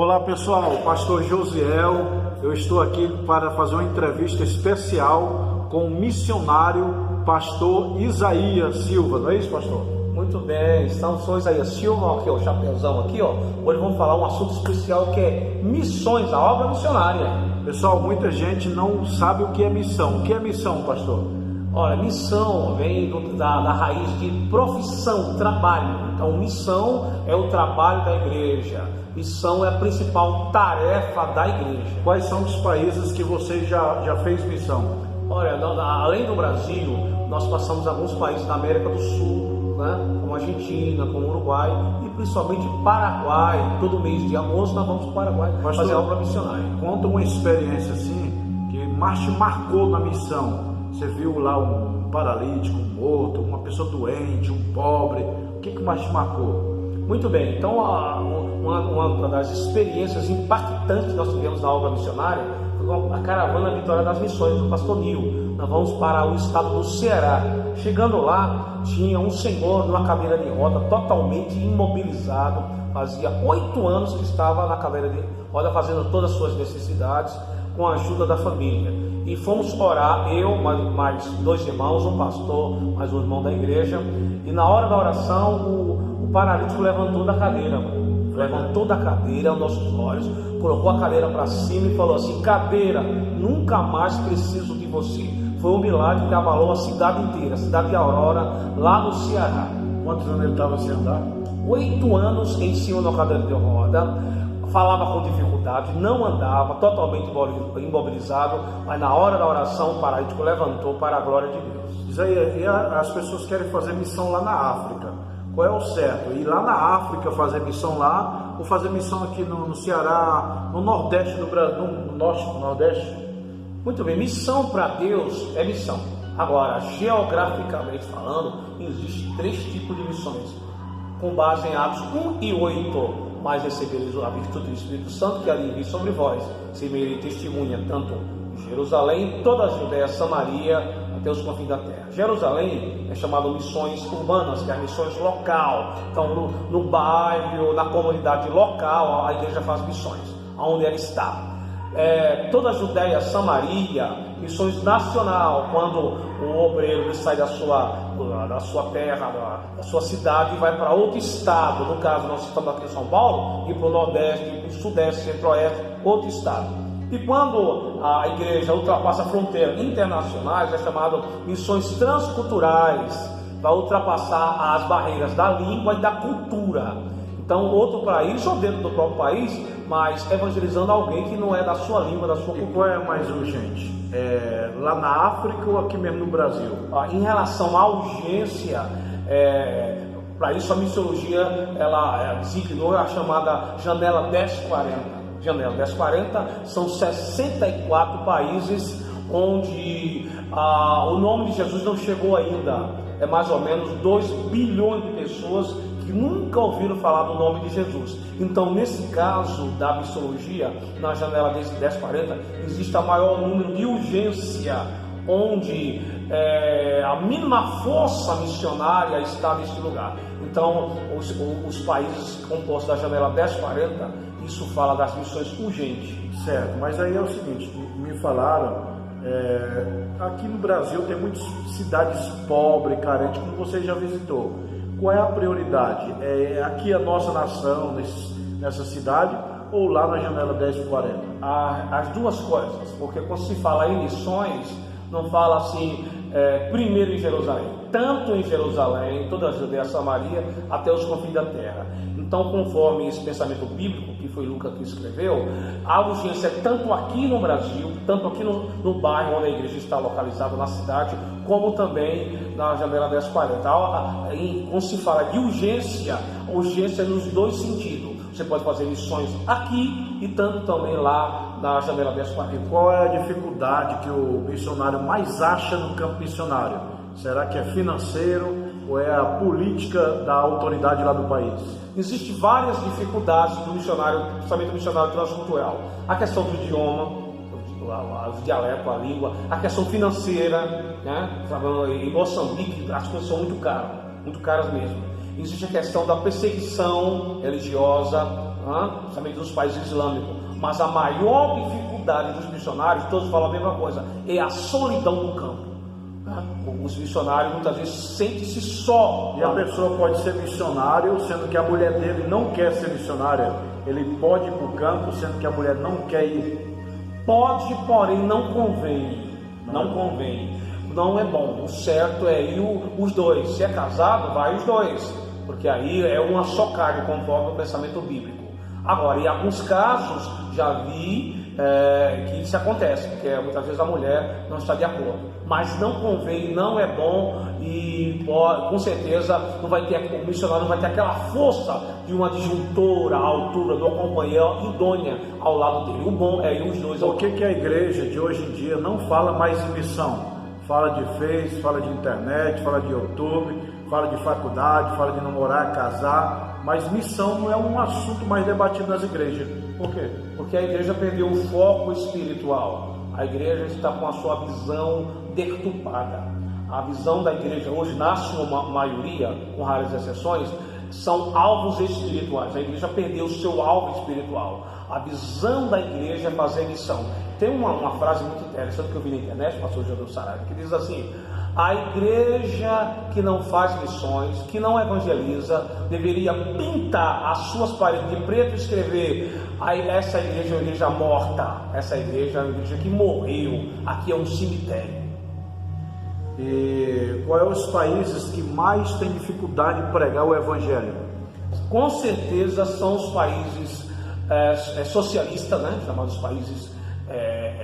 Olá pessoal, Pastor Josiel, eu estou aqui para fazer uma entrevista especial com o missionário Pastor Isaías Silva, não é isso, pastor? Muito bem, sou Isaías Silva, aqui ó, o chapéuzão aqui ó. Hoje vamos falar um assunto especial que é missões, a obra missionária. Pessoal, muita gente não sabe o que é missão. O que é missão, pastor? Olha, missão vem da raiz de profissão, trabalho. Então, missão é o trabalho da igreja. Missão é a principal tarefa da igreja. Quais são os países que você já fez missão? Olha, além do Brasil, nós passamos alguns países da América do Sul, né? Como Argentina, como Uruguai e principalmente Paraguai. Todo mês de agosto nós vamos para o Paraguai fazer obra missionária. Conta uma experiência assim que mais te marcou na missão. Você viu lá um paralítico, um morto, uma pessoa doente, um pobre. O que mais te marcou? Muito bem, então uma das experiências impactantes que nós tivemos na obra missionária foi a caravana Vitória das Missões do pastor Nil. Nós vamos para o estado do Ceará. Chegando lá, tinha um senhor numa cadeira de roda, totalmente imobilizado. Fazia 8 anos que estava na cadeira de roda, fazendo todas as suas necessidades, com a ajuda da família. E fomos orar, eu, mais 2 irmãos, um pastor, mais um irmão da igreja. E na hora da oração, o paralítico levantou da cadeira aos nossos olhos, colocou a cadeira para cima e falou assim: cadeira, nunca mais preciso de você. Foi um milagre que abalou a cidade inteira, a cidade de Aurora, lá no Ceará. Quantos anos ele estava sem andar? 8 anos em cima da cadeira de roda, falava com dificuldade, não andava, totalmente imobilizado, mas na hora da oração o paralítico levantou para a glória de Deus. Isaías, e as pessoas querem fazer missão lá na África. Qual é o certo? Ir lá na África fazer missão lá ou fazer missão aqui no Ceará, no Nordeste do Brasil, no Norte, no Nordeste? Muito bem, missão para Deus é missão. Agora, geograficamente falando, existem 3 tipos de missões, com base em Atos 1 e 8. Mas recebereis a virtude do Espírito Santo que ali vir sobre vós, semeirei testemunha tanto em Jerusalém, toda a Judéia, Samaria, até os confins da terra. Jerusalém é chamado missões urbanas, que é missões local. Então no bairro, na comunidade local, a igreja faz missões, aonde ela está. Toda a Judéia, Samaria, missões nacional, quando o obreiro ele sai da sua terra, da sua cidade e vai para outro estado. No caso, nós estamos aqui em São Paulo, e para o Nordeste, para o Sudeste, Centro-Oeste, outro estado. E quando a igreja ultrapassa fronteiras internacionais, é chamado missões transculturais, vai ultrapassar as barreiras da língua e da cultura. Então, outro país, ou dentro do próprio país, mas evangelizando alguém que não é da sua língua, da sua cultura. E qual é mais urgente? Lá na África ou aqui mesmo no Brasil? Em relação à urgência, para isso a missiologia ela designou a chamada Janela 1040. Janela 1040 são 64 países onde o nome de Jesus não chegou ainda. É mais ou menos 2 bilhões de pessoas que nunca ouviram falar do nome de Jesus. Então, nesse caso da missiologia, na janela 1040, existe a maior número de urgência, onde a mínima força missionária está neste lugar. Então, os países compostos da janela 1040, isso fala das missões urgentes. Certo, mas aí é o seguinte, me falaram, aqui no Brasil tem muitas cidades pobres, carentes, como você já visitou. Qual é a prioridade? É aqui a nossa nação, nessa cidade, ou lá na janela 1040? As duas coisas, porque quando se fala em missões, não fala assim, primeiro em Jerusalém, tanto em Jerusalém, toda a Judéia, Samaria, até os confins da terra. Então, conforme esse pensamento bíblico, que foi Lucas que escreveu, a urgência é tanto aqui no Brasil, tanto aqui no bairro onde a igreja está localizada, na cidade, como também na janela 1040. Quando se fala de urgência, urgência é nos 2 sentidos. Você pode fazer missões aqui e tanto também lá na janela 1040. Qual é a dificuldade que o missionário mais acha no campo missionário? Será que é financeiro ou é a política da autoridade lá do país? Existem várias dificuldades do missionário, principalmente do missionário transcultural. A questão do idioma, o dialeto, a língua, a questão financeira, né? Em Moçambique as coisas são muito caras mesmo. Existe a questão da perseguição religiosa, principalmente dos países islâmicos. Mas a maior dificuldade dos missionários, todos falam a mesma coisa, é a solidão do campo. Os missionários muitas vezes sentem-se só. E a pessoa pode ser missionário, sendo que a mulher dele não quer ser missionária. Ele pode ir para o campo, sendo que a mulher não quer ir. Pode, porém não convém. Não convém. Não é bom. O certo é ir os dois. Se é casado, vai os dois. Porque aí é uma só carne, conforme o pensamento bíblico. Agora, em alguns casos, já vi que isso acontece, porque muitas vezes a mulher não está de acordo. Mas não convém, não é bom e com certeza não vai ter, o missionário não vai ter aquela força de uma disjuntora à altura, de uma companhia idônea ao lado dele. O bom é ir os dois. Por que a igreja de hoje em dia não fala mais em missão? Fala de Face, fala de internet, fala de YouTube, fala de faculdade, fala de namorar, casar, mas missão não é um assunto mais debatido nas igrejas. Por quê? Porque a igreja perdeu o foco espiritual. A igreja está com a sua visão deturpada. A visão da igreja hoje, na sua maioria, com raras exceções, são alvos espirituais. A igreja perdeu o seu alvo espiritual. A visão da igreja é fazer missão. Tem uma frase muito interessante que eu vi na internet, o pastor José Saraiva, que diz assim: a igreja que não faz missões, que não evangeliza, deveria pintar as suas paredes de preto e escrever: essa igreja é uma igreja morta, essa igreja é uma igreja que morreu, aqui é um cemitério. E quais são os países que mais têm dificuldade de pregar o evangelho? Com certeza são os países socialistas, né? Chamados países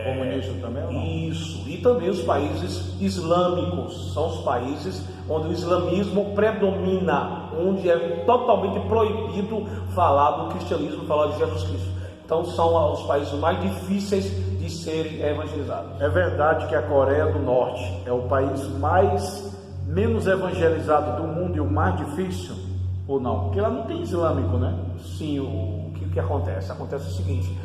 comunistas também? Ou não? Isso, e também os países islâmicos, são os países onde o islamismo predomina, onde é totalmente proibido falar do cristianismo, falar de Jesus Cristo. Então são os países mais difíceis de serem evangelizados. É verdade que a Coreia do Norte é o país menos evangelizado do mundo e o mais difícil, ou não? Porque lá não tem islâmico, né? Sim, o que acontece? Acontece o seguinte: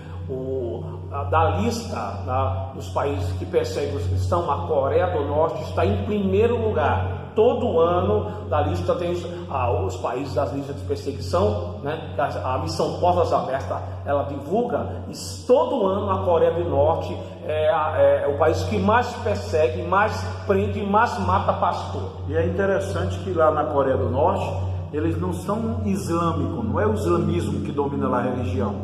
da lista dos países que perseguem os cristãos, a Coreia do Norte está em primeiro lugar. Todo ano da lista tem os países das listas de perseguição, né? A missão Portas Abertas, ela divulga, e todo ano a Coreia do Norte é o país que mais persegue, mais prende, mais mata pastor. E é interessante que lá na Coreia do Norte eles não são islâmicos, não é o islamismo que domina lá a religião,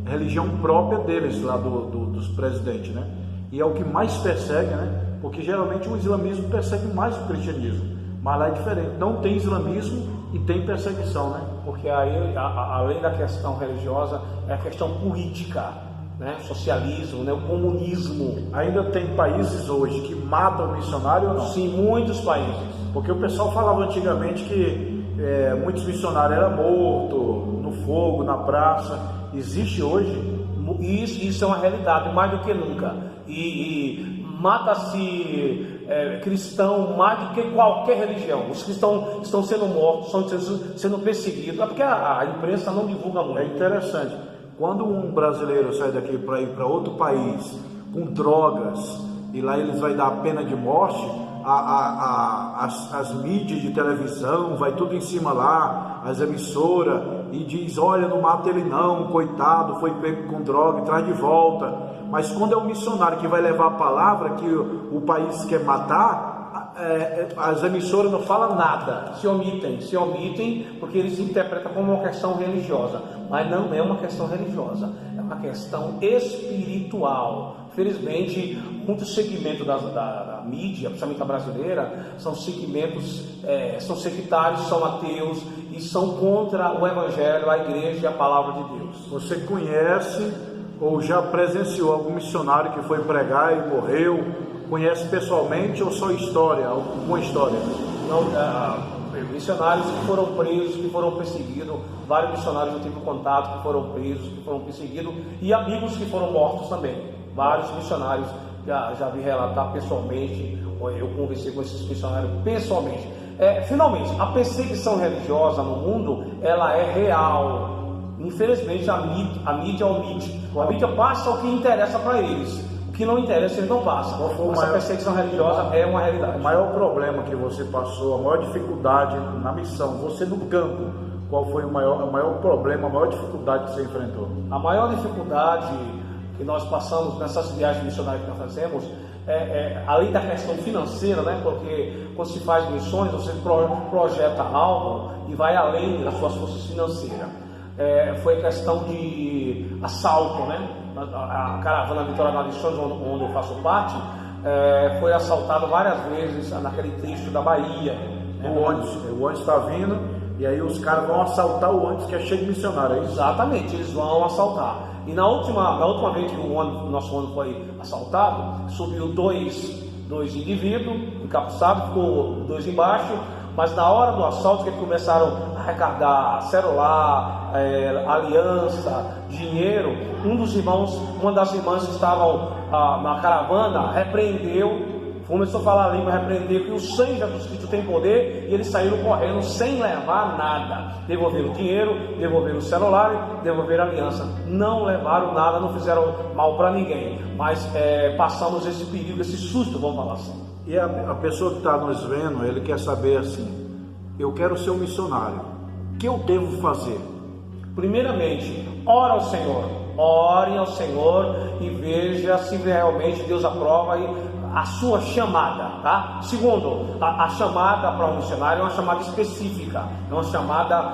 é a religião própria deles lá dos presidentes, né? E é o que mais persegue, né? Porque geralmente o islamismo persegue mais o cristianismo. Mas lá é diferente, não tem islamismo e tem perseguição, né? Porque aí, além da questão religiosa, é a questão política, né? Socialismo, né? O comunismo. Ainda tem países hoje que matam o missionário ou não? Sim, muitos países. Porque o pessoal falava antigamente que muitos missionários eram mortos no fogo, na praça. Existe hoje? Isso é uma realidade, mais do que nunca. E mata-se cristão mais do que qualquer religião. Os cristãos estão sendo mortos, estão sendo perseguidos. É porque a imprensa não divulga muito. É interessante. Quando um brasileiro sai daqui para ir para outro país com drogas e lá eles vão dar a pena de morte, as mídias de televisão vai tudo em cima lá, as emissoras, e diz: olha, não mata ele não, coitado, foi pego com droga e traz de volta. Mas quando é um missionário que vai levar a palavra que o país quer matar, as emissoras não falam nada. Se omitem porque eles interpretam como uma questão religiosa, mas não é uma questão religiosa, é uma questão espiritual. Felizmente, muitos segmentos da mídia, principalmente a brasileira, são segmentos, são sectários, são ateus e são contra o evangelho, a igreja e a palavra de Deus. Você conhece ou já presenciou algum missionário que foi pregar e morreu? Conhece pessoalmente ou só história, alguma história? Não, missionários que foram presos, que foram perseguidos, vários missionários eu tive contato que foram presos, que foram perseguidos, e amigos que foram mortos também. Vários missionários já vi relatar pessoalmente, eu conversei com esses missionários pessoalmente. Finalmente, a perseguição religiosa no mundo, ela é real. Infelizmente a mídia omite. A mídia passa o que interessa para eles. O que não interessa eles não passam. Essa perseguição religiosa é uma realidade. O maior problema que você passou, a maior dificuldade na missão, você no campo, qual foi o maior problema, a maior dificuldade que você enfrentou? A maior dificuldade que nós passamos nessas viagens missionárias que nós fazemos além da questão financeira, né? Porque quando se faz missões, você projeta algo e vai além das suas forças financeiras. Foi questão de assalto, né? A caravana Vitória das Missões, onde eu faço parte, foi assaltado várias vezes naquele trecho da Bahia. O ônibus está vindo e aí os caras vão assaltar o ônibus que é cheio de missionários, é isso? Exatamente, eles vão assaltar. E na última vez que o nosso ônibus foi assaltado, subiu dois indivíduos encapuçados, ficou 2 embaixo, mas na hora do assalto que eles começaram a arrecadar celular, aliança, dinheiro, uma das irmãs que estavam na caravana repreendeu, começou a falar a língua, repreender que o sangue de Jesus Cristo tem poder, e eles saíram correndo sem levar nada. Devolveram o dinheiro, devolveram o celular, devolveram a aliança. Não levaram nada, não fizeram mal para ninguém, mas passamos esse perigo, esse susto, vamos falar assim. E a pessoa que está nos vendo, ele quer saber assim: eu quero ser um missionário, o que eu devo fazer? Primeiramente, ora ao Senhor, ore ao Senhor e veja se realmente Deus aprova a sua chamada, tá? Segundo, a chamada para um missionário é uma chamada específica, é uma chamada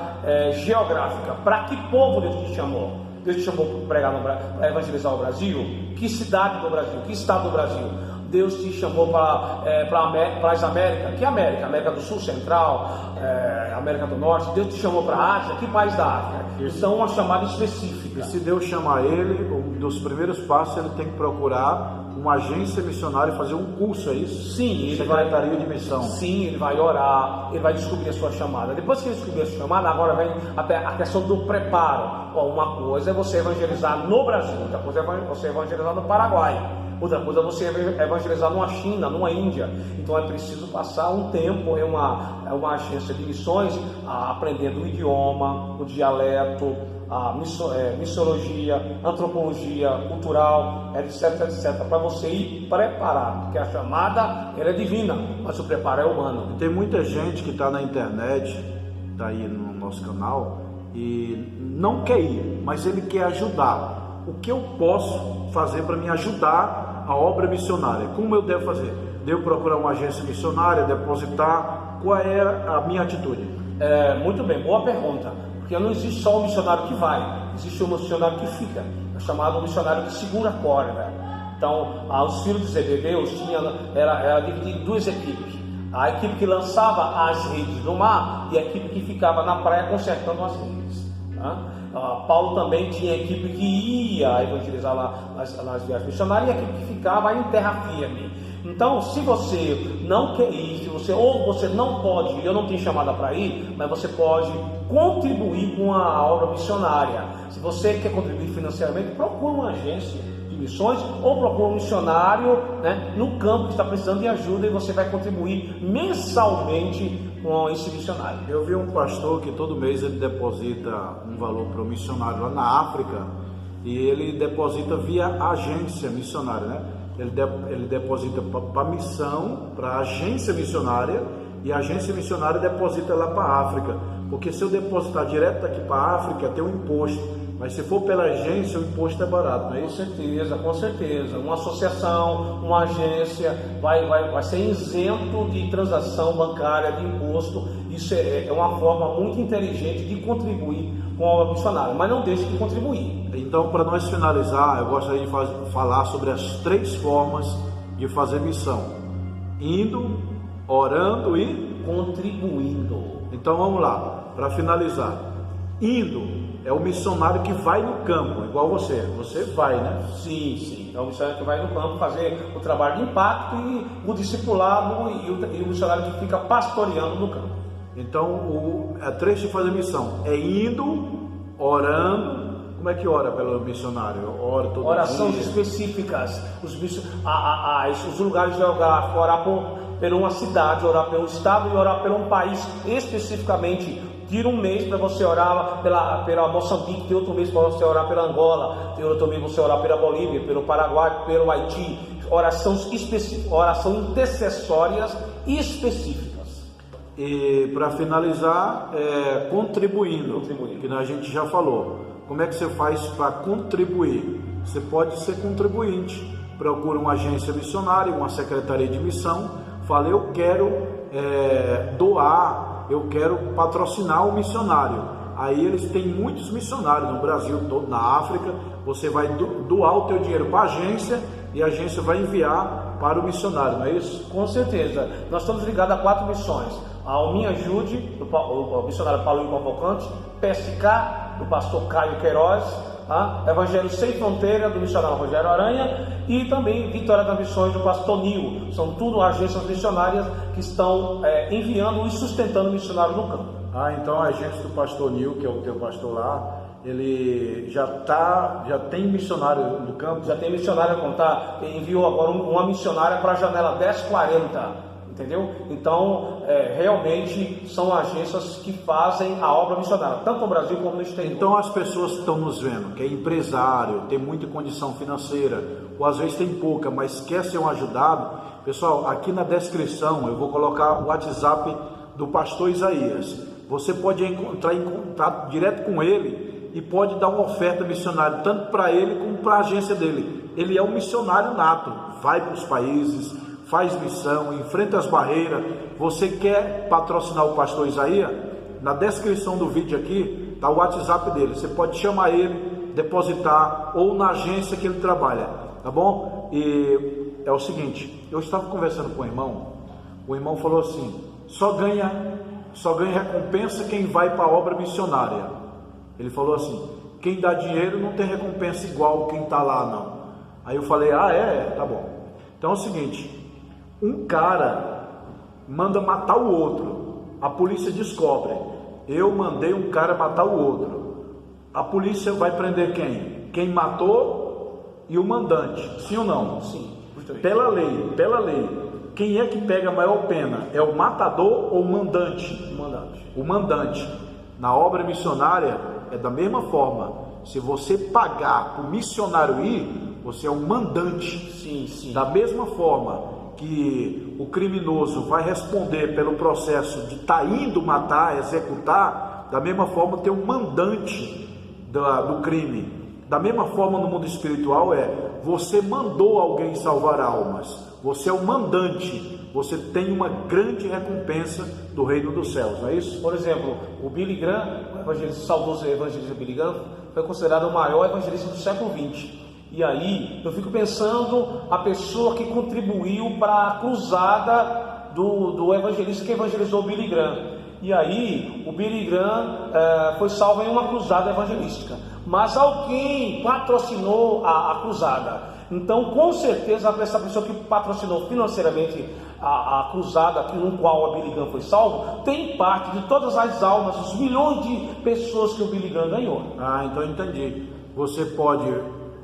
geográfica. Para que povo Deus te chamou? Deus te chamou para para evangelizar o Brasil? Que cidade do Brasil? Que estado do Brasil? Deus te chamou para as Américas? Que América? América do Sul, Central, América do Norte? Deus te chamou para a Ásia? Que país da África? Então, uma chamada específica. E se Deus chamar ele, um dos primeiros passos, ele tem que procurar uma agência missionária e fazer um curso, é isso? Sim, Secretaria de Missão. Sim, ele vai orar, ele vai descobrir a sua chamada. Depois que ele descobrir a sua chamada, agora vem a questão do preparo. Uma coisa é você evangelizar no Brasil, outra coisa é você evangelizar no Paraguai, outra coisa é você evangelizar numa China, numa Índia. Então é preciso passar um tempo em uma agência de missões, aprendendo o idioma, o dialeto, a missiologia, antropologia, cultural, etc, para você ir preparado, porque a chamada ela é divina, mas o preparo é humano. Tem muita gente que está na internet, está aí no nosso canal, e não quer ir, mas ele quer ajudar. O que eu posso fazer para me ajudar a obra missionária? Como eu devo fazer? Devo procurar uma agência missionária, depositar? Qual é a minha atitude? Muito bem, boa pergunta. Porque não existe só o missionário que vai, existe o missionário que fica, é chamado missionário que segura a corda. Então, os filhos de Zebedeus era dividido em 2 equipes: a equipe que lançava as redes no mar e a equipe que ficava na praia consertando as redes. Tá? Paulo também tinha a equipe que ia evangelizar nas viagens missionárias e a equipe que ficava em terra firme. Então, se você não quer ir, ou você não pode ir, eu não tenho chamada para ir, mas você pode contribuir com a obra missionária. Se você quer contribuir financeiramente, procure uma agência de missões ou procure um missionário, né, no campo que está precisando de ajuda, e você vai contribuir mensalmente com esse missionário. Eu vi um pastor que todo mês ele deposita um valor para o missionário lá na África, e ele deposita via agência missionária, né? Ele deposita para a missão, para a agência missionária, e a agência missionária deposita lá para a África. Porque se eu depositar direto daqui para a África, tem um imposto. Mas se for pela agência, o imposto é barato, não é isso? Com certeza. Uma associação, uma agência vai ser isento de transação bancária, de imposto. Isso é uma forma muito inteligente de contribuir com a obra missionária, mas não deixe de contribuir. Então, para nós finalizar, eu gostaria de falar sobre as 3 formas de fazer missão: indo, orando e contribuindo. Então vamos lá, para finalizar. Indo é o missionário que vai no campo, igual você vai, né? Sim, é o missionário que vai no campo fazer o trabalho de impacto, e o discipulado e o missionário que fica pastoreando no campo. Então, a 3 de fazer missão é indo, orando. Como é que ora pelo missionário? Ora todo Orações dia. específicas, os lugares geográficos, orar por uma cidade, orar pelo estado e orar por um país especificamente. Tira um mês para você orar pela Moçambique, tem outro mês para você orar pela Angola, tem outro mês para você orar pela Bolívia, pelo Paraguai, pelo Haiti. Oração intercessórias específicas. E para finalizar, contribuindo, que a gente já falou. Como é que você faz para contribuir? Você pode ser contribuinte. Procura uma agência missionária, uma secretaria de missão. Fala, eu quero doar, eu quero patrocinar um missionário. Aí eles têm muitos missionários no Brasil todo, na África. Você vai doar o teu dinheiro para a agência e a agência vai enviar para o missionário, não é isso? Com certeza. Nós estamos ligados a 4 missões. A Me Ajude, do missionário Paulinho Convocante, PSK, do pastor Caio Queiroz, Evangelho Sem Fronteira, do missionário Rogério Aranha, e também Vitória das Missões, do pastor Nil. São tudo agências missionárias que estão enviando e sustentando missionários no campo. Então a agência do pastor Nil, que é o teu pastor lá, ele já tem missionário no campo? Já tem missionário a contar. Ele enviou agora uma missionária para a janela 1040. Entendeu? Então, realmente são agências que fazem a obra missionária, tanto no Brasil como no exterior. Então, as pessoas que estão nos vendo, que é empresário, tem muita condição financeira, ou às vezes tem pouca, mas quer ser um ajudado, pessoal, aqui na descrição eu vou colocar o WhatsApp do pastor Isaías. Você pode entrar em contato direto com ele e pode dar uma oferta missionária, tanto para ele como para a agência dele. Ele é um missionário nato, vai para os países, faz missão, enfrenta as barreiras. Você quer patrocinar o pastor Isaías? Na descrição do vídeo aqui está o WhatsApp dele. Você pode chamar ele, depositar ou na agência que ele trabalha, tá bom? E é o seguinte, eu estava conversando com o irmão falou assim, só ganha recompensa quem vai para a obra missionária. Ele falou assim, quem dá dinheiro não tem recompensa igual quem está lá, não. Aí eu falei, tá bom. Então é o seguinte, um cara manda matar o outro, a polícia descobre, eu mandei um cara matar o outro, a polícia vai prender quem? Quem matou e o mandante, sim ou não? Sim. Pela lei, quem é que pega a maior pena? É o matador ou o mandante? O mandante. Na obra missionária é da mesma forma, se você pagar para o missionário ir, você é um mandante. Sim. Da mesma forma que o criminoso vai responder pelo processo de estar indo matar, executar, da mesma forma tem um mandante do crime. Da mesma forma no mundo espiritual você mandou alguém salvar almas, você é o mandante, você tem uma grande recompensa do reino dos céus, não é isso? Por exemplo, o Billy Graham, o saudoso evangelista Billy Graham, foi considerado o maior evangelista do século XX. E aí eu fico pensando a pessoa que contribuiu para a cruzada do evangelista que evangelizou o Billy Graham. E aí o Billy Graham foi salvo em uma cruzada evangelística, mas alguém patrocinou a cruzada. Então com certeza essa pessoa que patrocinou financeiramente a cruzada no qual a Billy Graham foi salvo, tem parte de todas as almas, os milhões de pessoas que o Billy Graham ganhou. Então entendi. Você pode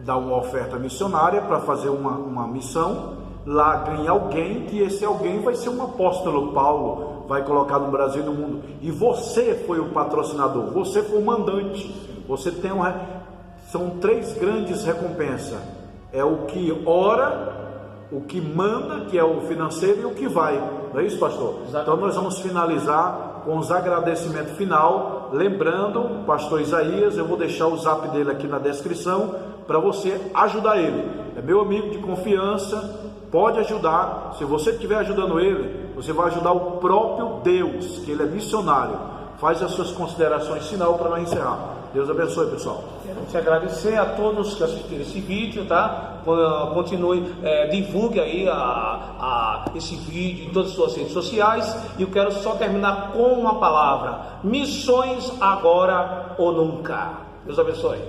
dar uma oferta missionária para fazer uma missão, lá ganha alguém, que esse alguém vai ser um apóstolo Paulo, vai colocar no Brasil e no mundo, e você foi o patrocinador, você foi o mandante, você tem são 3 grandes recompensas, é o que ora, o que manda, que é o financeiro, e o que vai, não é isso, pastor? Exatamente. Então nós vamos finalizar com os agradecimentos final, lembrando, pastor Isaías, eu vou deixar o zap dele aqui na descrição, para você ajudar ele, é meu amigo de confiança, pode ajudar. Se você estiver ajudando ele, você vai ajudar o próprio Deus, que ele é missionário. Faz as suas considerações final para nós encerrar. Deus abençoe, pessoal. Quero te agradecer a todos que assistiram esse vídeo, tá? Continue, divulgue aí esse vídeo em todas as suas redes sociais. E eu quero só terminar com uma palavra: missões agora ou nunca. Deus abençoe.